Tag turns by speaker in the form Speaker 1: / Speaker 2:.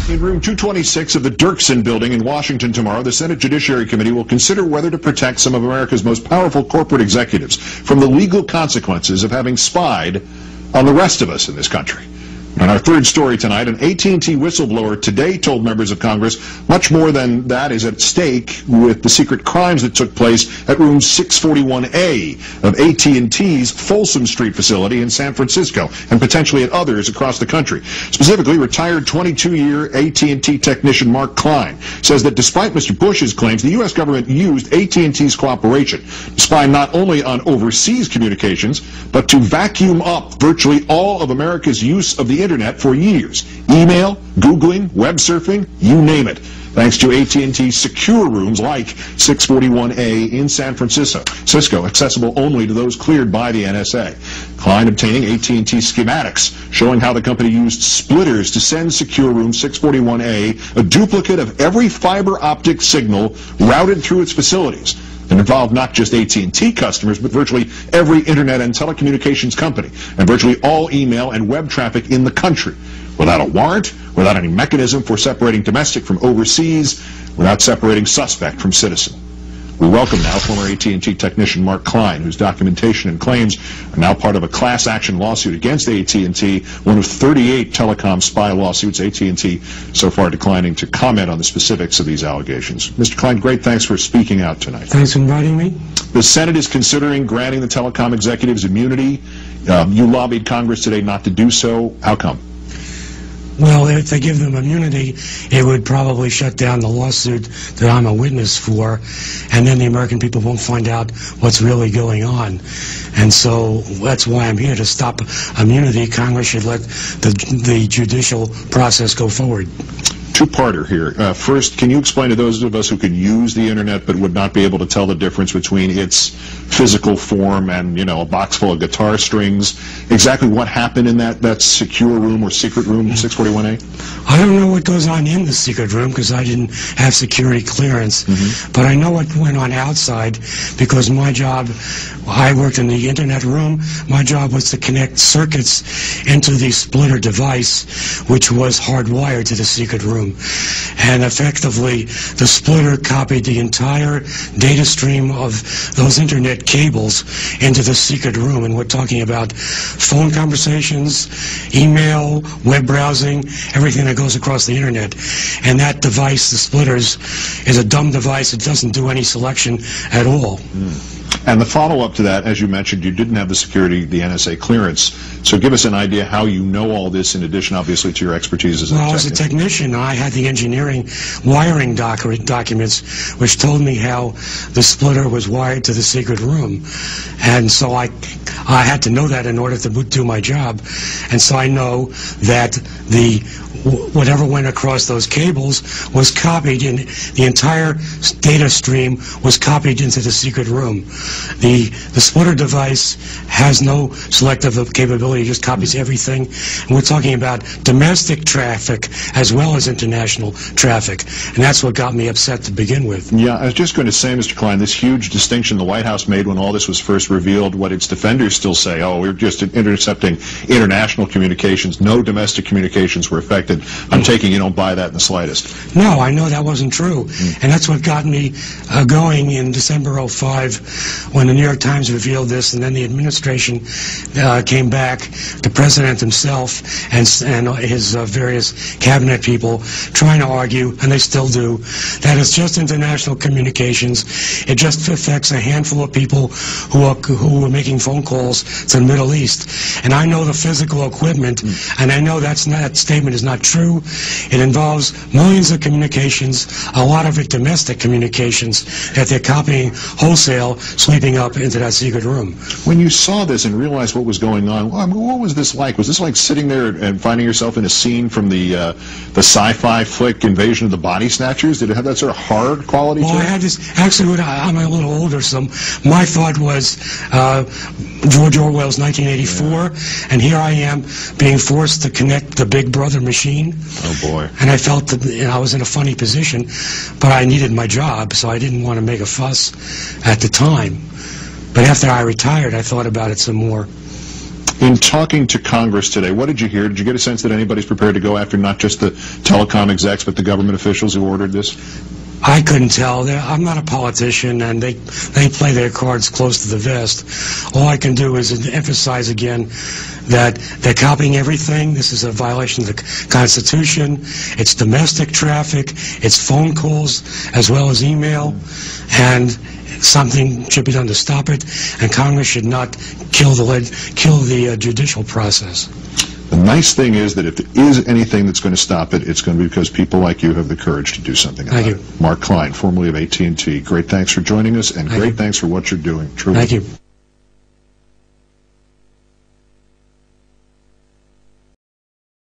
Speaker 1: In room 226 of the Dirksen building in Washington tomorrow, the Senate Judiciary Committee will consider whether to protect some of America's most powerful corporate executives from the legal consequences of having spied on the rest of us in this country. On our third story tonight, an AT&T whistleblower today told members of Congress much more than that is at stake with the secret crimes that took place at room 641A of AT&T's Folsom Street facility in San Francisco and potentially at others across the country. Specifically, retired 22-year AT&T technician Mark Klein says that despite Mr. Bush's claims, the U.S. government used AT&T's cooperation to spy not only on overseas communications, but to vacuum up virtually all of America's use of the Internet for years. Email, Googling, web surfing, you name it. Thanks to AT&T's secure rooms like 641A in San Francisco, accessible only to those cleared by the NSA. Klein obtaining AT&T schematics showing how the company used splitters to send secure room 641A a duplicate of every fiber optic signal routed through its facilities. It involved not just AT&T customers, but virtually every internet and telecommunications company, and virtually all email and web traffic in the country, without a warrant, without any mechanism for separating domestic from overseas, without separating suspect from citizen. We welcome now former AT&T technician Mark Klein, whose documentation and claims are now part of a class action lawsuit against AT&T, one of 38 telecom spy lawsuits. AT&T so far declining to comment on the specifics of these allegations. Mr. Klein, great, thanks for speaking out tonight.
Speaker 2: Thanks for inviting me.
Speaker 1: The Senate is considering granting the telecom executives immunity. You lobbied Congress today not to do so. How come?
Speaker 2: Well, if they give them immunity, it would probably shut down the lawsuit that I'm a witness for, and then the American people won't find out what's really going on. And so that's why I'm here, to stop immunity. Congress should let the judicial process go forward.
Speaker 1: Two-parter here. First, can you explain to those of us who can use the Internet but would not be able to tell the difference between its physical form and, a box full of guitar strings, exactly what happened in that secure room or secret room, 641A?
Speaker 2: I don't know what goes on in the secret room because I didn't have security clearance, but I know what went on outside because my job, I worked in the Internet room. My job was to connect circuits into the splitter device, which was hardwired to the secret room. And effectively, the splitter copied the entire data stream of those Internet cables into the secret room. And we're talking about phone conversations, email, web browsing, everything that goes across the Internet. And that device, the splitters, is a dumb device. It doesn't do any selection at all.
Speaker 1: And the follow-up to that, as you mentioned, you didn't have the security, the NSA clearance. So give us an idea how you know all this, in addition, obviously, to your expertise as a technician.
Speaker 2: Well, as a technician, I had the engineering wiring documents, which told me how the splitter was wired to the secret room. And so I had to know that in order to do my job. And so I know that whatever went across those cables was copied, in the entire data stream was copied into the secret room. The splitter device has no selective capability, it just copies everything. And we're talking about domestic traffic as well as international traffic. And that's what got me upset to begin with.
Speaker 1: Yeah, I was just going to say, Mr. Klein, this huge distinction the White House made when all this was first revealed, what its defenders still say, oh, we're just intercepting international communications, no domestic communications were affected. I'm taking you don't buy that in the slightest.
Speaker 2: No, I know that wasn't true. And that's what got me going in December '05 when the New York Times revealed this, and then the administration came back, the president himself and his various cabinet people trying to argue, and they still do, that it's just international communications. It just affects a handful of people who are making phone calls to the Middle East. And I know the physical equipment, and I know that statement is not true. It involves millions of communications, a lot of it domestic communications, that they're copying wholesale, sweeping up into that secret room.
Speaker 1: When you saw this and realized what was going on, what was this like? Was this like sitting there and finding yourself in a scene from the sci-fi flick Invasion of the Body Snatchers? Did it have that sort of hard quality to it?
Speaker 2: Well, I had this, actually, I'm a little older, so my thought was George Orwell's 1984, and here I am being forced to connect the Big Brother machine.
Speaker 1: Oh, boy.
Speaker 2: And I felt that I was in a funny position, but I needed my job, so I didn't want to make a fuss at the time. But after I retired, I thought about it some more.
Speaker 1: In talking to Congress today, what did you hear? Did you get a sense that anybody's prepared to go after not just the telecom execs, but the government officials who ordered this?
Speaker 2: I couldn't tell. I'm not a politician, and they play their cards close to the vest. All I can do is emphasize again that they're copying everything. This is a violation of the Constitution. It's domestic traffic. It's phone calls as well as email, and something should be done to stop it. And Congress should not kill the judicial process.
Speaker 1: The nice thing is that if there is anything that's going to stop it, it's going to be because people like you have the courage to do something about it. Mark Klein, formerly of AT&T, great thanks for joining us, and great thanks for what you're doing. Truly.
Speaker 2: Thank you.